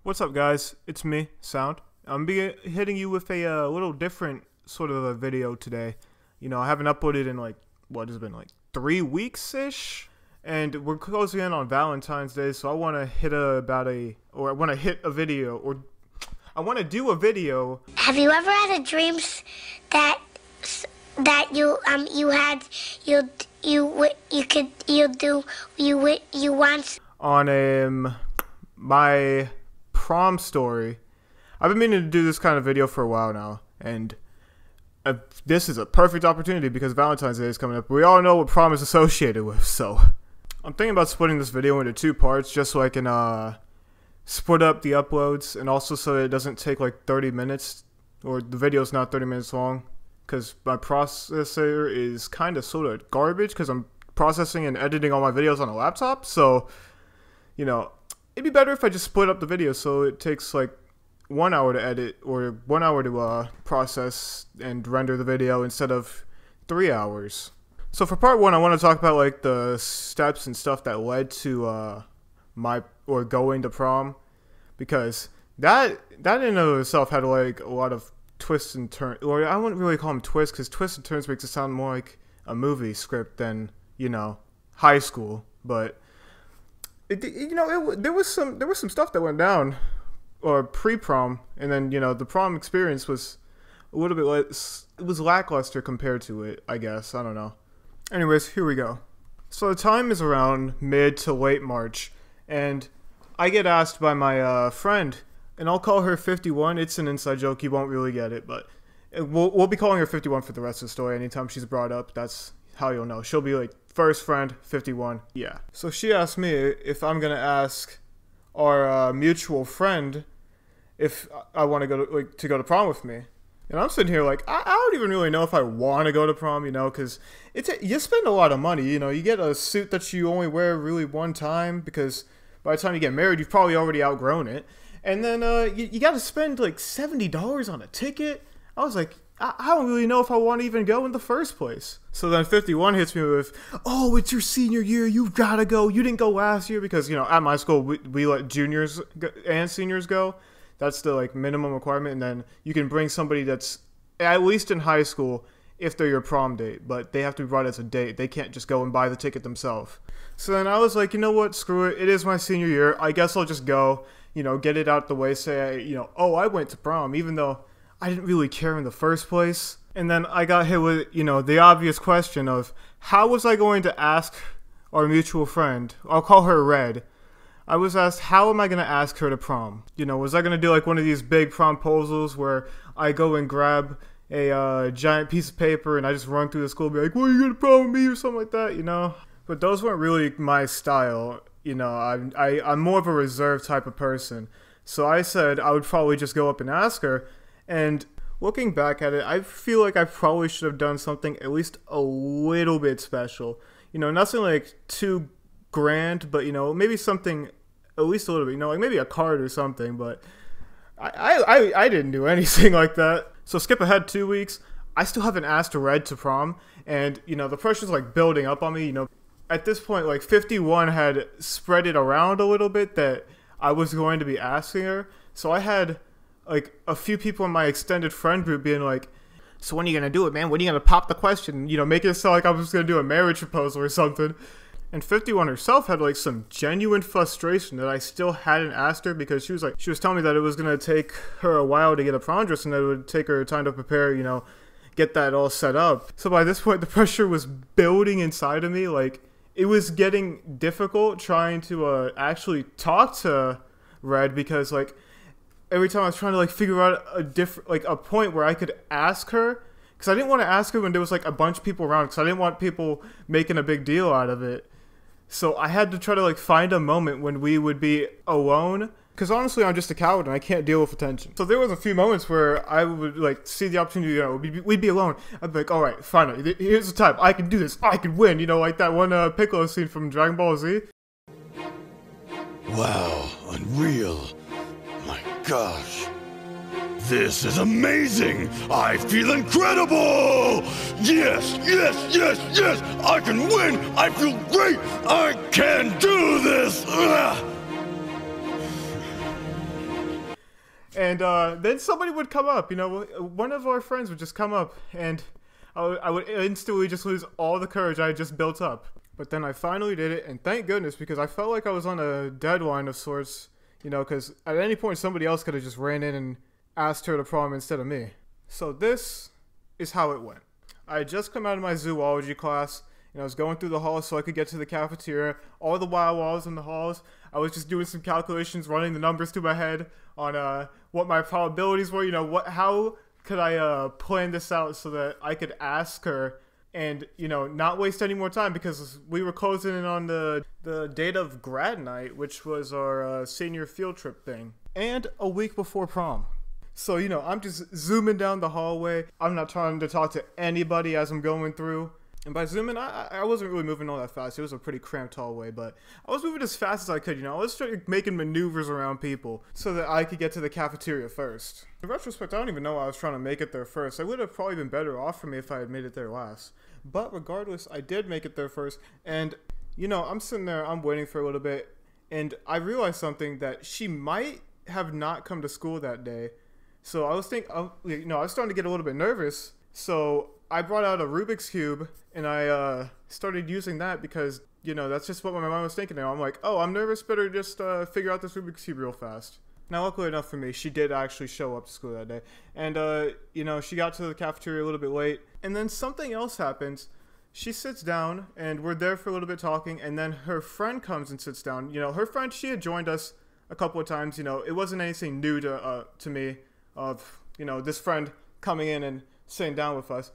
What's up, guys? It's me, Sound. I'm hitting you with a little different sort of a video today. You know, I haven't uploaded in what has it been, 3 weeks-ish? And we're closing in on Valentine's Day, so I want to hit a video, or I want to do a video. Have you ever had a dream that you once On my prom story. I've been meaning to do this kind of video for a while now, and this is a perfect opportunity because Valentine's Day is coming up. We all know what prom is associated with, so I'm thinking about splitting this video into 2 parts just so I can split up the uploads, and also so that it doesn't take like 30 minutes, or the video's not 30 minutes long, because my processor is kind of sort of garbage because I'm processing and editing all my videos on a laptop. So, you know, it'd be better if I just split up the video so it takes like 1 hour to edit or 1 hour to process and render the video instead of 3 hours. So for part 1, I want to talk about like the steps and stuff that led to going to prom, because that in and of itself had like a lot of twists and turns. Or I wouldn't really call them twists, because twists and turns makes it sound more like a movie script than, you know, high school. But there was some stuff that went down, or pre-prom, and then, you know, the prom experience was a little bit less. It was lackluster compared to it, I guess. I don't know. Anyways, here we go. So the time is around mid to late March, and I get asked by my friend, and I'll call her 51. It's an inside joke. You won't really get it, but we'll be calling her 51 for the rest of the story. Anytime she's brought up, that's how you'll know. She'll be like, first friend, 51. Yeah. So she asked me if I'm going to ask our mutual friend if I want to go to prom with me. And I'm sitting here like, I don't even really know if I want to go to prom, you know, because you spend a lot of money. You know, you get a suit that you only wear really one time, because by the time you get married, you've probably already outgrown it. And then you got to spend like $70 on a ticket. I was like, I don't really know if I want to even go in the first place. So then 51 hits me with, oh, it's your senior year, you've got to go. You didn't go last year, because, you know, at my school, we let juniors and seniors go. That's the like minimum requirement, and then you can bring somebody that's at least in high school if they're your prom date, but they have to be brought as a date. They can't just go and buy the ticket themselves. So then I was like, you know what, screw it. It is my senior year. I guess I'll just go, you know, get it out the way, say, I went to prom, even though I didn't really care in the first place. And then I got hit with, you know, the obvious question of, how was I going to ask our mutual friend, I'll call her Red. I was asked, how am I going to ask her to prom? You know, was I going to do like one of these big promposals where I go and grab a giant piece of paper and I just run through the school and be like, well, are you going to prom with me or something like that, you know? But those weren't really my style. You know, I'm more of a reserved type of person. So I said I would probably just go up and ask her. And looking back at it, I feel like I probably should have done something at least a little bit special. You know, nothing like too grand, but, you know, maybe something at least a little bit, you know, like maybe a card or something. But I didn't do anything like that. So skip ahead 2 weeks. I still haven't asked Red to prom, and, you know, the pressure's like building up on me. You know, at this point, like 51 had spread it around a little bit that I was going to be asking her. So I had like a few people in my extended friend group being like, so when are you gonna do it, man? When are you gonna pop the question? You know, make it sound like I was gonna do a marriage proposal or something. And 51 herself had like some genuine frustration that I still hadn't asked her, because she was telling me that it was gonna take her a while to get a prom dress, and that it would take her time to prepare, you know, get that all set up. So by this point, the pressure was building inside of me. Like, it was getting difficult trying to actually talk to Red, because like every time I was trying to like figure out a point where I could ask her, because I didn't want to ask her when there was like a bunch of people around, because I didn't want people making a big deal out of it. So I had to try to like find a moment when we would be alone, because honestly, I'm just a coward and I can't deal with attention. So there was a few moments where I would like see the opportunity, you know, we'd be alone. I'd be like, all right, finally, here's the time. I can do this. I can win. You know, like that one Piccolo scene from Dragon Ball Z. Wow, unreal. My gosh. This is amazing! I feel incredible! Yes, yes, yes, yes! I can win! I feel great! I can do this! Ugh. And then somebody would come up, you know, one of our friends would just come up, and I would instantly just lose all the courage I had just built up. But then I finally did it, and thank goodness, because I felt like I was on a deadline of sorts, you know, because at any point somebody else could have just ran in and asked her to prom instead of me. So this is how it went. I had just come out of my zoology class, and I was going through the halls so I could get to the cafeteria. All the while I was in the halls, I was just doing some calculations, running the numbers through my head on what my probabilities were, you know, how could I plan this out so that I could ask her and, you know, not waste any more time, because we were closing in on the date of grad night, which was our senior field trip thing, and a week before prom. So, you know, I'm just zooming down the hallway. I'm not trying to talk to anybody as I'm going through. And by zooming, I wasn't really moving all that fast. It was a pretty cramped hallway, but I was moving as fast as I could, you know. I was making maneuvers around people so that I could get to the cafeteria first. In retrospect, I don't even know why I was trying to make it there first. It would have probably been better off for me if I had made it there last. But regardless, I did make it there first. And, you know, I'm sitting there, I'm waiting for a little bit, and I realized something, that she might have not come to school that day. So I was you know, I was starting to get a little bit nervous. So I brought out a Rubik's Cube, and I started using that because, you know, that's just what my mind was thinking now. I'm like, oh, I'm nervous, better just figure out this Rubik's Cube real fast. Now, luckily enough for me, she did actually show up to school that day. And, you know, she got to the cafeteria a little bit late. And then something else happens. She sits down, and we're there for a little bit talking, and then her friend comes and sits down. You know, her friend, she had joined us a couple of times. You know, it wasn't anything new to me of, you know, this friend coming in and sitting down with us.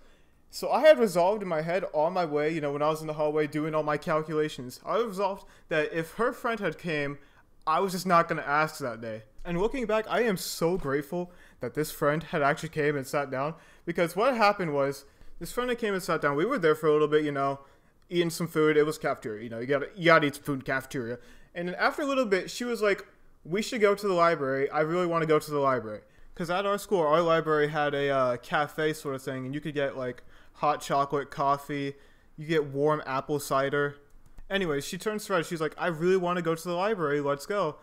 So I had resolved in my head on my way, you know, when I was in the hallway doing all my calculations, I resolved that if her friend had came, I was just not going to ask that day. And looking back, I am so grateful that this friend had actually came and sat down, because what happened was, this friend that came and sat down, we were there for a little bit, you know, eating some food. It was cafeteria, you know, you gotta eat some food in cafeteria. And then after a little bit, she was like, we should go to the library. I really want to go to the library. Because at our school, our library had a cafe sort of thing, and you could get like hot chocolate, coffee, you get warm apple cider. Anyways, she turns to Red, she's like, I really want to go to the library, let's go.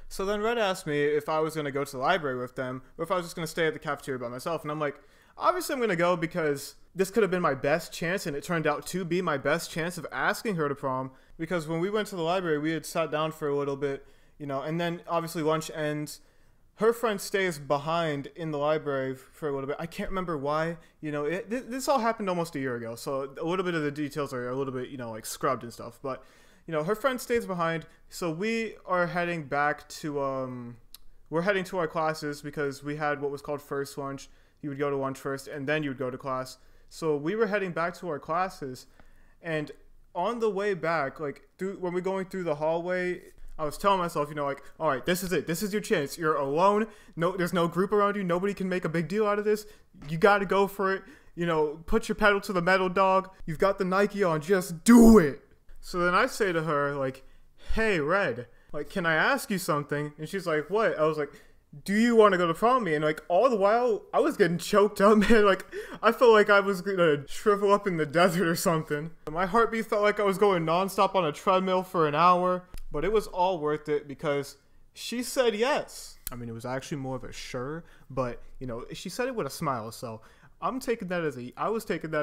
So then Red asked me if I was going to go to the library with them, or if I was just going to stay at the cafeteria by myself. And I'm like, obviously I'm going to go, because this could have been my best chance, and it turned out to be my best chance of asking her to prom. Because when we went to the library, we had sat down for a little bit, you know, and then obviously lunch ends. Her friend stays behind in the library for a little bit. I can't remember why. You know, this all happened almost a year ago, so a little bit of the details are a little bit, you know, like scrubbed and stuff. But, you know, her friend stays behind, so we are heading back to, we're heading to our classes, because we had what was called first lunch. You would go to lunch first, and then you would go to class. So we were heading back to our classes, and on the way back, like, when we're going through the hallway, I was telling myself, you know, like, all right, this is it. This is your chance. You're alone. No, there's no group around you. Nobody can make a big deal out of this. You got to go for it. You know, put your pedal to the metal, dog. You've got the Nike on. Just do it. So then I say to her, like, hey, Red, like, can I ask you something? And she's like, what? I was like, do you want to go to prom with me? And like, all the while, I was getting choked up, man. Like, I felt like I was gonna shrivel up in the desert or something. My heartbeat felt like I was going nonstop on a treadmill for an hour. But it was all worth it, because she said yes. I mean, it was actually more of a sure, but, you know, she said it with a smile. So I was taking that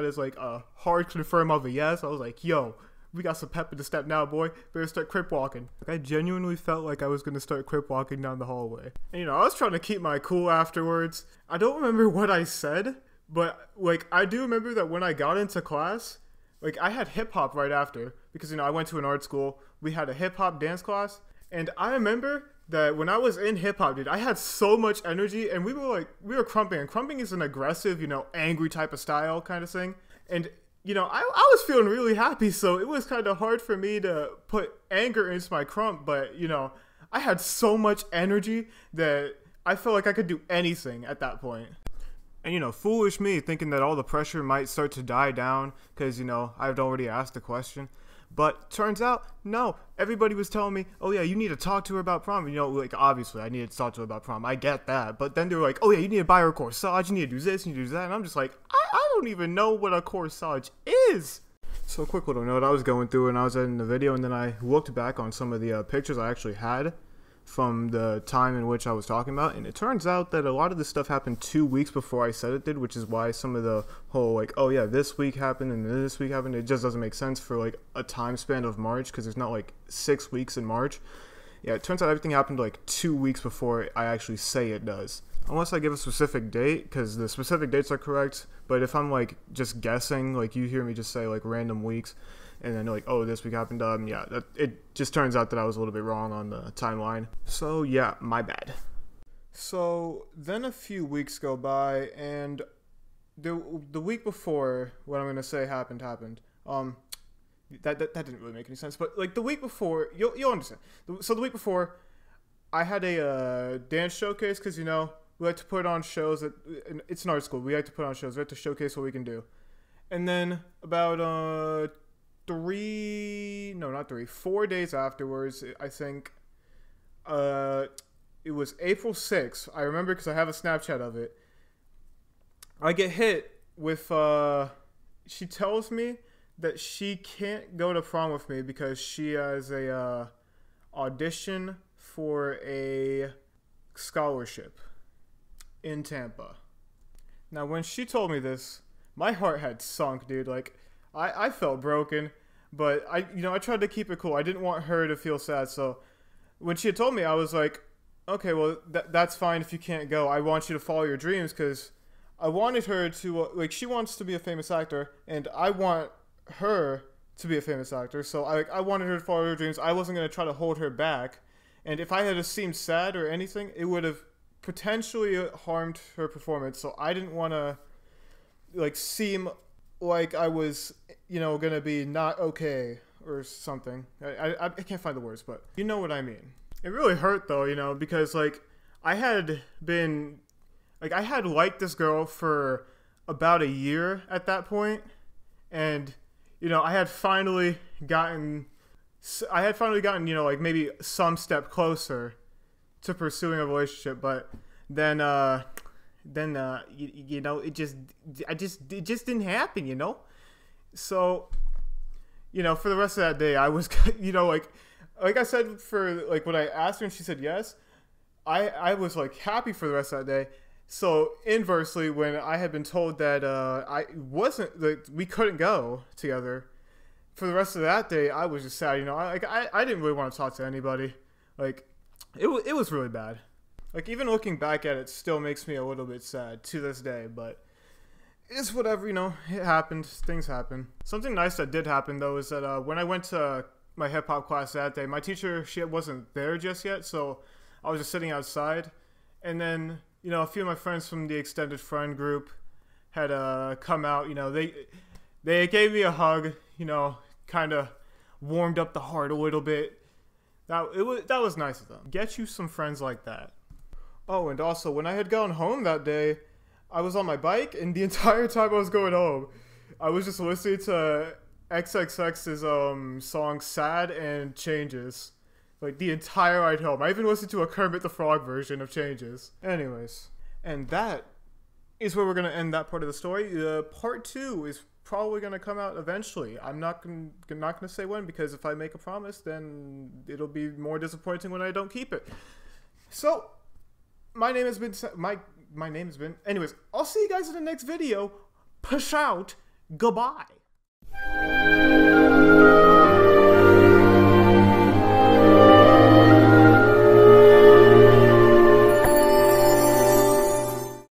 as like a hard confirm of a yes. I was like, yo, we got some pep in the step now, boy. Better start crip walking. Like, I genuinely felt like I was going to start crip walking down the hallway. And, you know, I was trying to keep my cool afterwards. I don't remember what I said, but, like, I do remember that when I got into class, like, I had hip-hop right after, because, you know, I went to an art school. We had a hip-hop dance class, and I remember that when I was in hip-hop, dude, I had so much energy, and we were crumping, and crumping is an aggressive, you know, angry type of style kind of thing, and, you know, I was feeling really happy, so it was kind of hard for me to put anger into my crump, but, you know, I had so much energy that I felt like I could do anything at that point. And, you know, foolish me thinking that all the pressure might start to die down because, you know, I've already asked the question. But turns out, no. Everybody was telling me, oh, yeah, you need to talk to her about prom. You know, like, obviously, I needed to talk to her about prom. I get that. But then they were like, oh, yeah, you need to buy her a corsage. You need to do this. You need to do that. And I'm just like, I don't even know what a corsage is. So a quick little note. I was going through and I was editing the video, and then I looked back on some of the pictures I actually had from the time in which I was talking about, and it turns out that a lot of this stuff happened 2 weeks before I said it did, which is why some of the whole like, oh yeah, this week happened and then this week happened, it just doesn't make sense for like a time span of March, because there's not like 6 weeks in March. Yeah, it turns out everything happened like 2 weeks before I actually say it does. Unless I give a specific date, because the specific dates are correct, but if I'm like just guessing, like you hear me just say like random weeks, and then like, oh, this week happened, yeah, it just turns out that I was a little bit wrong on the timeline. So yeah, my bad. So then a few weeks go by, and the week before what I'm gonna say happened. That didn't really make any sense, but like the week before, you'll understand. So the week before, I had a dance showcase, because you know we like to put on shows. It's an art school. We like to put on shows. We have to showcase what we can do. And then about 4 days afterwards, I think, it was April 6th. I remember because I have a Snapchat of it. I get hit with, she tells me that she can't go to prom with me because she has a audition for a scholarship in Tampa. Now, when she told me this, my heart had sunk, dude. Like, I felt broken, but I tried to keep it cool. I didn't want her to feel sad, so when she had told me, I was like, okay, well, that's fine if you can't go. I want you to follow your dreams, because I wanted her to, like, she wants to be a famous actor, and I want her to be a famous actor, so I wanted her to follow her dreams. I wasn't going to try to hold her back, and if I had seemed sad or anything, it would have potentially harmed her performance, so I didn't want to, like, seem like I was, going to be not okay or something. I can't find the words, but you know what I mean. It really hurt, though, because, like, I had liked this girl for about a year at that point, and, I had finally gotten, like, maybe some step closer to pursuing a relationship, but then it just didn't happen, So, for the rest of that day, I was, like I said, for like when I asked her and she said yes, I was like happy for the rest of that day. So inversely, when I had been told that we couldn't go together, for the rest of that day, I was just sad. I didn't really want to talk to anybody. Like, it was really bad. Like, even looking back at it still makes me a little bit sad to this day, but it's whatever, it happened. Things happen. Something nice that did happen, though, is that when I went to my hip-hop class that day, my teacher, she wasn't there just yet, so I was just sitting outside, and then, a few of my friends from the extended friend group had come out. They gave me a hug, kind of warmed up the heart a little bit. That was nice of them. Get you some friends like that. Oh, and also, when I had gone home that day, I was on my bike, and the entire time I was going home, I was just listening to XXX's song Sad and Changes. Like, the entire ride home. I even listened to a Kermit the Frog version of Changes. Anyways, and that is where we're going to end that part of the story. Part 2 is probably going to come out eventually. I'm not gonna say when, because if I make a promise, then it'll be more disappointing when I don't keep it. So, my name has been... Anyways, I'll see you guys in the next video. Push out. Goodbye.